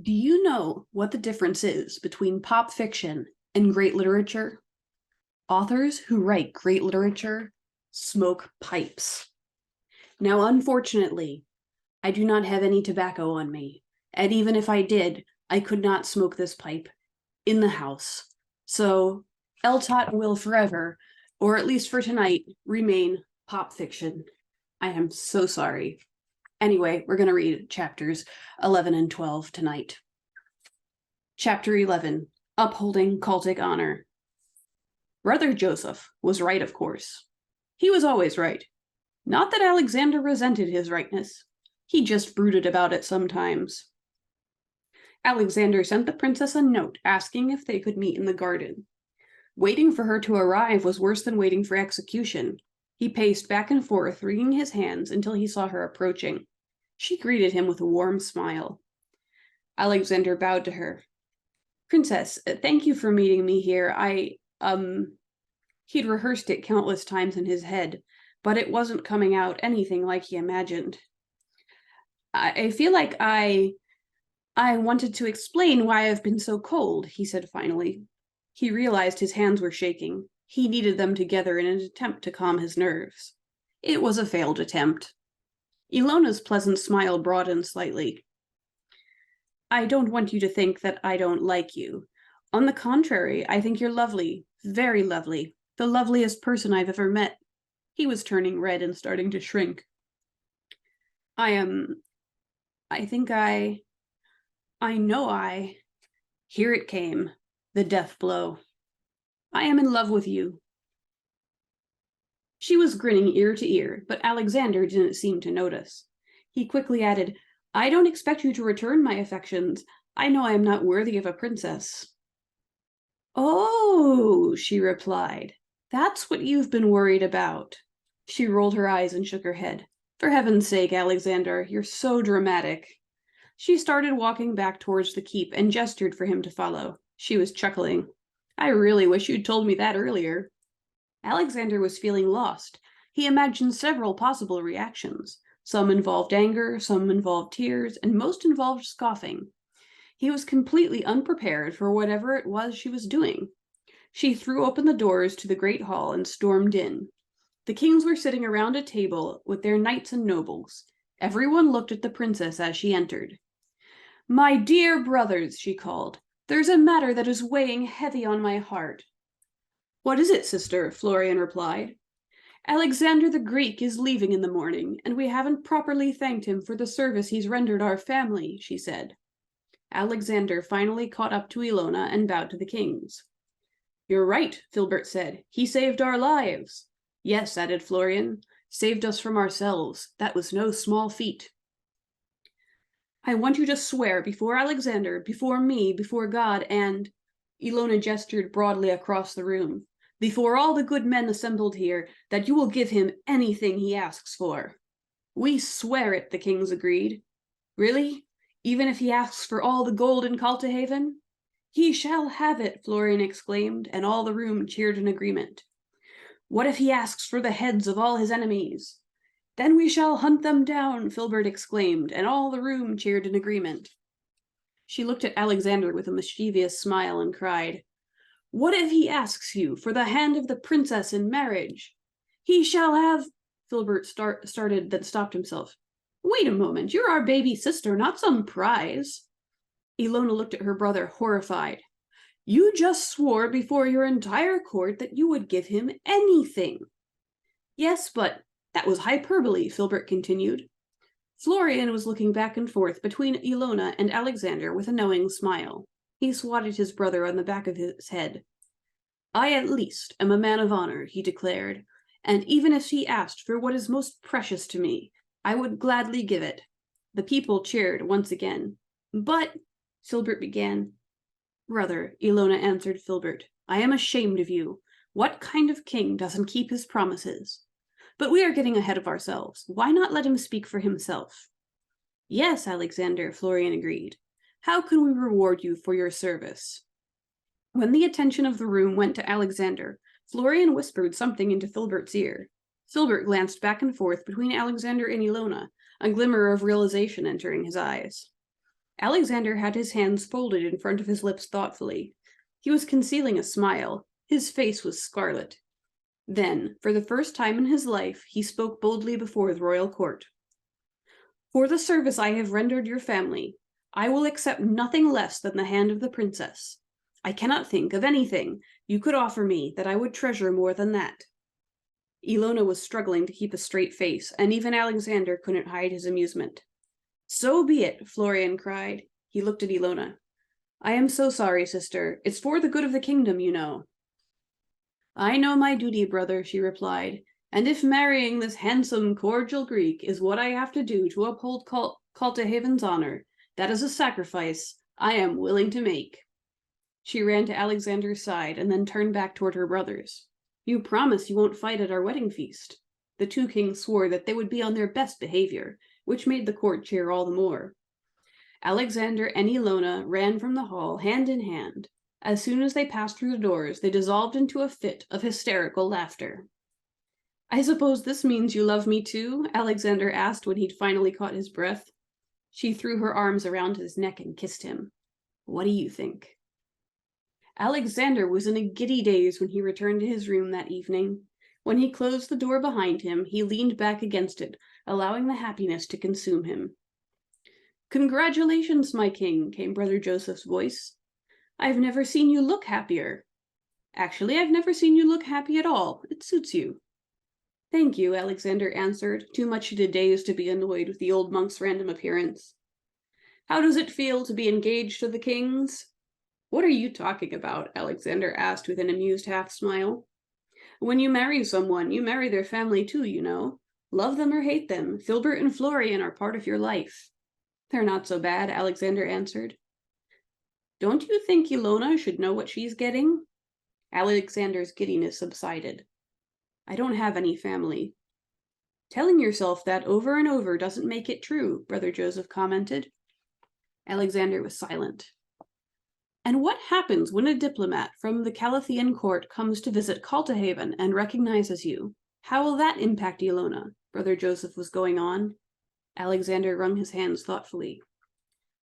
Do you know what the difference is between pop fiction and great literature? Authors who write great literature smoke pipes. Now, unfortunately, I do not have any tobacco on me, and even if I did, I could not smoke this pipe in the house. So, LTOT will forever, or at least for tonight, remain pop fiction. I am so sorry. Anyway, we're going to read chapters 11 and 12 tonight. Chapter 11, Upholding Cultic Honor. Brother Joseph was right, of course. He was always right. Not that Alexander resented his rightness. He just brooded about it sometimes. Alexander sent the princess a note asking if they could meet in the garden. Waiting for her to arrive was worse than waiting for execution. He paced back and forth, wringing his hands until he saw her approaching. She greeted him with a warm smile. Alexander bowed to her. Princess, thank you for meeting me here. He'd rehearsed it countless times in his head, but it wasn't coming out anything like he imagined. I feel like I wanted to explain why I've been so cold, he said finally. He realized his hands were shaking. He needed them together in an attempt to calm his nerves. It was a failed attempt. Ilona's pleasant smile broadened slightly. I don't want you to think that I don't like you. On the contrary, I think you're lovely, very lovely, the loveliest person I've ever met. He was turning red and starting to shrink. I know. Here it came, the death blow. I am in love with you. She was grinning ear to ear, but Alexander didn't seem to notice. He quickly added, I don't expect you to return my affections. I know I am not worthy of a princess. Oh, she replied. That's what you've been worried about. She rolled her eyes and shook her head. For heaven's sake, Alexander, you're so dramatic. She started walking back towards the keep and gestured for him to follow. She was chuckling. I really wish you'd told me that earlier. Alexander was feeling lost. He imagined several possible reactions. Some involved anger, some involved tears, and most involved scoffing. He was completely unprepared for whatever it was she was doing. She threw open the doors to the great hall and stormed in. The kings were sitting around a table with their knights and nobles. Everyone looked at the princess as she entered. My dear brothers, she called, there's a matter that is weighing heavy on my heart. What is it, sister? Florian replied. Alexander the Greek is leaving in the morning, and we haven't properly thanked him for the service he's rendered our family, she said. Alexander finally caught up to Ilona and bowed to the kings. You're right, Filbert said. He saved our lives. Yes, added Florian, saved us from ourselves. That was no small feat. I want you to swear before Alexander, before me, before God, and... Ilona gestured broadly across the room. Before all the good men assembled here, that you will give him anything he asks for. We swear it, the kings agreed. Really? Even if he asks for all the gold in Kaltehaven? He shall have it, Florian exclaimed, and all the room cheered in agreement. What if he asks for the heads of all his enemies? Then we shall hunt them down, Filbert exclaimed, and all the room cheered in agreement. She looked at Alexander with a mischievous smile and cried, What if he asks you for the hand of the princess in marriage? He shall have... Filbert started, then stopped himself. Wait a moment, you're our baby sister, not some prize. Ilona looked at her brother, horrified. You just swore before your entire court that you would give him anything. Yes, but that was hyperbole, Filbert continued. Florian was looking back and forth between Ilona and Alexander with a knowing smile. He swatted his brother on the back of his head. I at least am a man of honor, he declared, and even if he asked for what is most precious to me, I would gladly give it. The people cheered once again. But, Filbert began. Brother, Ilona answered Filbert, I am ashamed of you. What kind of king doesn't keep his promises? But we are getting ahead of ourselves. Why not let him speak for himself? Yes, Alexander, Florian agreed. How can we reward you for your service? When the attention of the room went to Alexander, Florian whispered something into Filbert's ear. Filbert glanced back and forth between Alexander and Ilona, a glimmer of realization entering his eyes. Alexander had his hands folded in front of his lips thoughtfully. He was concealing a smile. His face was scarlet. Then, for the first time in his life, he spoke boldly before the royal court. "For the service I have rendered your family, I will accept nothing less than the hand of the princess. I cannot think of anything you could offer me that I would treasure more than that." Ilona was struggling to keep a straight face, and even Alexander couldn't hide his amusement. "So be it," Florian cried. He looked at Ilona. "I am so sorry, sister. It's for the good of the kingdom, you know." "I know my duty, brother," she replied, "and if marrying this handsome, cordial Greek is what I have to do to uphold Caltahaven's honor, that is a sacrifice I am willing to make." She ran to Alexander's side and then turned back toward her brothers. "You promise you won't fight at our wedding feast." The two kings swore that they would be on their best behavior, which made the court cheer all the more. Alexander and Ilona ran from the hall hand in hand. As soon as they passed through the doors, they dissolved into a fit of hysterical laughter. "I suppose this means you love me too?" Alexander asked when he'd finally caught his breath. She threw her arms around his neck and kissed him. "What do you think?" Alexander was in a giddy daze when he returned to his room that evening. When he closed the door behind him, he leaned back against it, allowing the happiness to consume him. "Congratulations, my king," came Brother Joseph's voice. "I've never seen you look happier." "Actually, I've never seen you look happy at all. It suits you." "Thank you," Alexander answered, too much in a daze to be annoyed with the old monk's random appearance. "How does it feel to be engaged to the kings?" "What are you talking about?" Alexander asked with an amused half-smile. "When you marry someone, you marry their family too, you know. Love them or hate them, Filbert and Florian are part of your life." "They're not so bad," Alexander answered. "Don't you think Ilona should know what she's getting?" Alexander's giddiness subsided. "I don't have any family." "Telling yourself that over and over doesn't make it true," Brother Joseph commented. Alexander was silent. "And what happens when a diplomat from the Calathian court comes to visit Caltahaven and recognizes you? How will that impact Ilona?" Brother Joseph was going on. Alexander wrung his hands thoughtfully.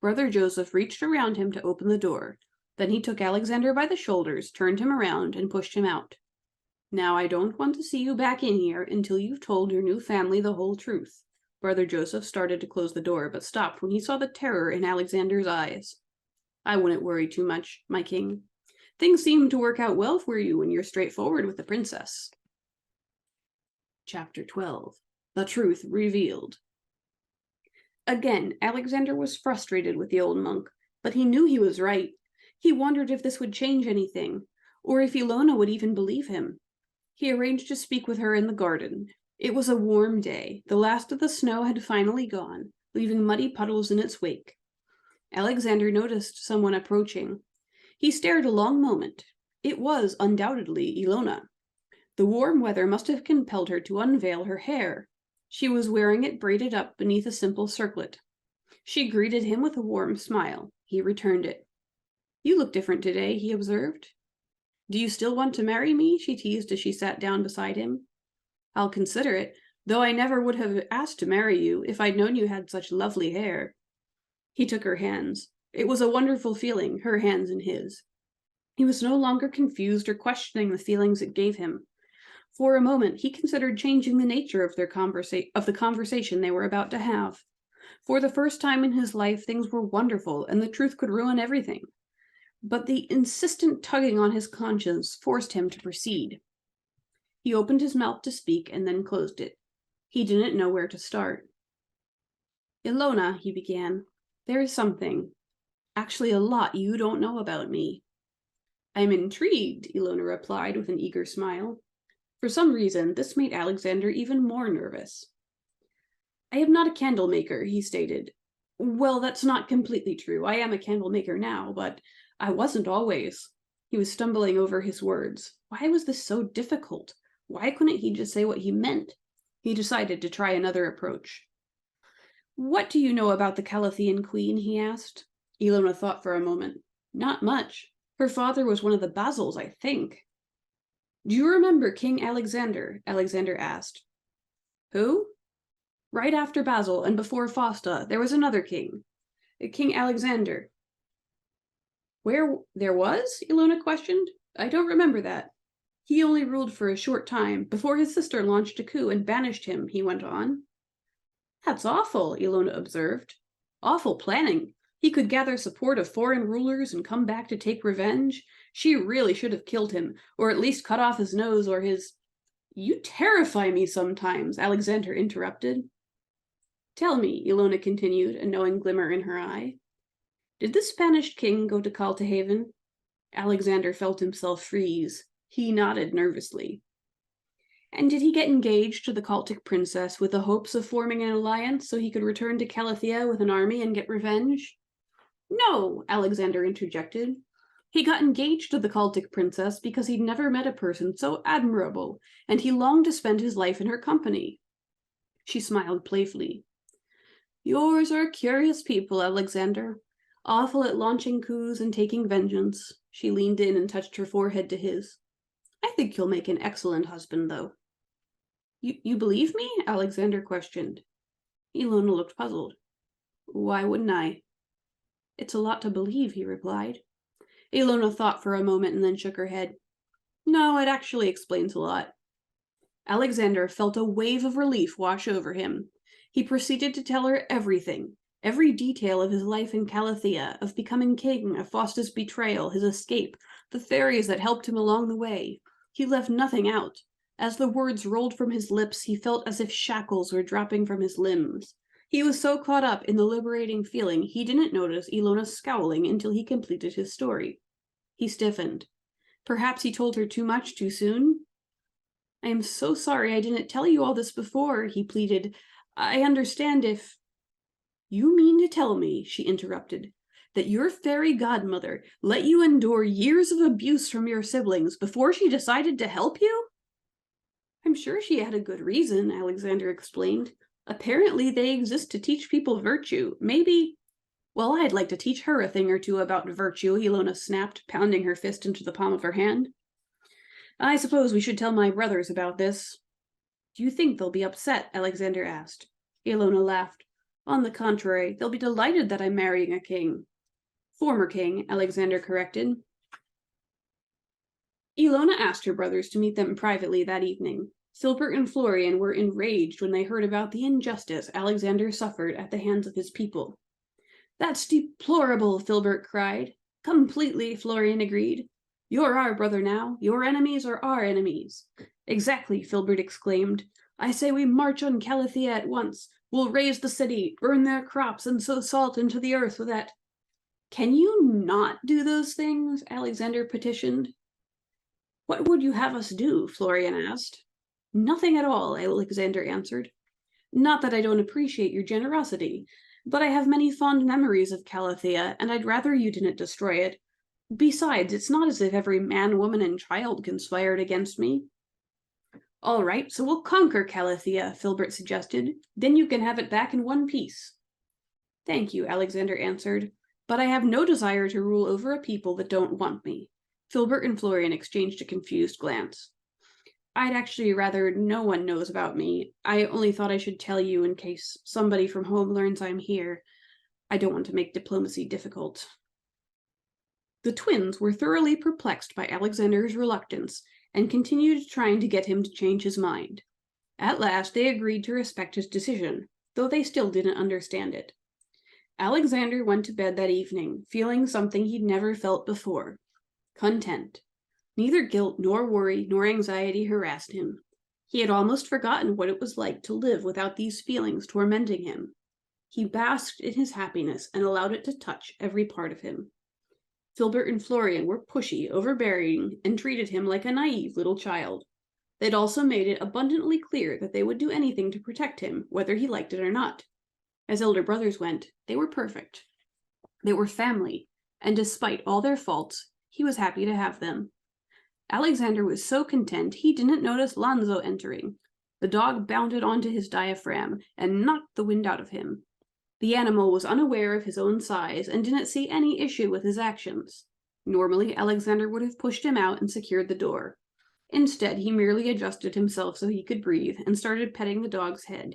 Brother Joseph reached around him to open the door. Then he took Alexander by the shoulders, turned him around, and pushed him out. "Now I don't want to see you back in here until you've told your new family the whole truth." Brother Joseph started to close the door, but stopped when he saw the terror in Alexander's eyes. "I wouldn't worry too much, my king. Things seem to work out well for you when you're straightforward with the princess." Chapter 12. The Truth Revealed. Again, Alexander was frustrated with the old monk, but he knew he was right. He wondered if this would change anything, or if Ilona would even believe him. He arranged to speak with her in the garden. It was a warm day. The last of the snow had finally gone, leaving muddy puddles in its wake. Alexander noticed someone approaching. He stared a long moment. It was undoubtedly Ilona. The warm weather must have compelled her to unveil her hair. She was wearing it braided up beneath a simple circlet. She greeted him with a warm smile. He returned it. "You look different today," he observed. "Do you still want to marry me?" she teased as she sat down beside him. "I'll consider it, though I never would have asked to marry you if I'd known you had such lovely hair." He took her hands. It was a wonderful feeling, her hands in his. He was no longer confused or questioning the feelings it gave him. For a moment, he considered changing the nature of the conversation they were about to have. For the first time in his life, things were wonderful, and the truth could ruin everything. But the insistent tugging on his conscience forced him to proceed. He opened his mouth to speak and then closed it. He didn't know where to start. "Ilona," he began, "there is something, actually a lot, you don't know about me." "I'm intrigued," Ilona replied with an eager smile. For some reason, this made Alexander even more nervous. "I am not a candle maker," he stated. "Well, that's not completely true. I am a candle maker now, but I wasn't always." He was stumbling over his words. Why was this so difficult? Why couldn't he just say what he meant? He decided to try another approach. "What do you know about the Calathian queen?" he asked. Ilona thought for a moment. "Not much. Her father was one of the Basils, I think." "Do you remember King Alexander?" Alexander asked. "Who?" "Right after Basil and before Fausta, there was another king." King Alexander. Where there was? Ilona questioned. I don't remember that. He only ruled for a short time, before his sister launched a coup and banished him, he went on. That's awful, Ilona observed. Awful planning. He could gather support of foreign rulers and come back to take revenge. She really should have killed him, or at least cut off his nose or his... You terrify me sometimes, Alexander interrupted. Tell me, Ilona continued, a knowing glimmer in her eye. Did the Spanish king go to Caltahaven? Alexander felt himself freeze. He nodded nervously. And did he get engaged to the Celtic princess with the hopes of forming an alliance so he could return to Calathea with an army and get revenge? No, Alexander interjected. He got engaged to the Celtic princess because he'd never met a person so admirable, and he longed to spend his life in her company. She smiled playfully. Yours are curious people, Alexander. Awful at launching coups and taking vengeance. She leaned in and touched her forehead to his. I think you'll make an excellent husband, though. You believe me? Alexander questioned. Ilona looked puzzled. Why wouldn't I? It's a lot to believe, he replied. Ilona thought for a moment and then shook her head. No, it actually explains a lot. Alexander felt a wave of relief wash over him. He proceeded to tell her everything, every detail of his life in Calathea, of becoming king, of Faustus' betrayal, his escape, the fairies that helped him along the way. He left nothing out. As the words rolled from his lips, he felt as if shackles were dropping from his limbs. He was so caught up in the liberating feeling, he didn't notice Ilona scowling until he completed his story. He stiffened. Perhaps he told her too much too soon? I am so sorry I didn't tell you all this before, he pleaded. I understand if... You mean to tell me, she interrupted, that your fairy godmother let you endure years of abuse from your siblings before she decided to help you? I'm sure she had a good reason, Alexander explained. Apparently they exist to teach people virtue. Maybe... Well, I'd like to teach her a thing or two about virtue, Ilona snapped, pounding her fist into the palm of her hand. I suppose we should tell my brothers about this. Do you think they'll be upset? Alexander asked. Ilona laughed. On the contrary, they'll be delighted that I'm marrying a king. Former king, Alexander corrected. Ilona asked her brothers to meet them privately that evening. Filbert and Florian were enraged when they heard about the injustice Alexander suffered at the hands of his people. That's deplorable, Filbert cried. Completely, Florian agreed. You're our brother now. Your enemies are our enemies. Exactly, Filbert exclaimed. I say we march on Calathea at once. We'll raze the city, burn their crops, and sow salt into the earth with that. Can you not do those things? Alexander petitioned. What would you have us do? Florian asked. Nothing at all, Alexander answered. Not that I don't appreciate your generosity, but I have many fond memories of Calathea, and I'd rather you didn't destroy it. Besides, it's not as if every man, woman, and child conspired against me. All right, so we'll conquer Calathea, Filbert suggested. Then you can have it back in one piece. Thank you, Alexander answered, but I have no desire to rule over a people that don't want me. Filbert and Florian exchanged a confused glance. I'd actually rather no one knows about me. I only thought I should tell you in case somebody from home learns I'm here. I don't want to make diplomacy difficult. The twins were thoroughly perplexed by Alexander's reluctance and continued trying to get him to change his mind. At last they agreed to respect his decision, though they still didn't understand it. Alexander went to bed that evening, feeling something he'd never felt before. Content. Neither guilt nor worry nor anxiety harassed him. He had almost forgotten what it was like to live without these feelings tormenting him. He basked in his happiness and allowed it to touch every part of him. Filbert and Florian were pushy, overbearing, and treated him like a naive little child. They'd also made it abundantly clear that they would do anything to protect him, whether he liked it or not. As elder brothers went, they were perfect. They were family, and despite all their faults, he was happy to have them. Alexander was so content he didn't notice Lonzo entering. The dog bounded onto his diaphragm and knocked the wind out of him. The animal was unaware of his own size and didn't see any issue with his actions. Normally, Alexander would have pushed him out and secured the door. Instead, he merely adjusted himself so he could breathe and started petting the dog's head.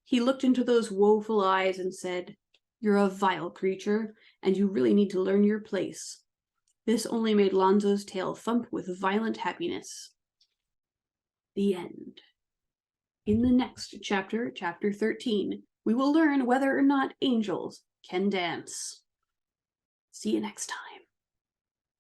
He looked into those woeful eyes and said, You're a vile creature, and you really need to learn your place. This only made Lonzo's tail thump with violent happiness. The end. In the next chapter, chapter 13, we will learn whether or not angels can dance. See you next time.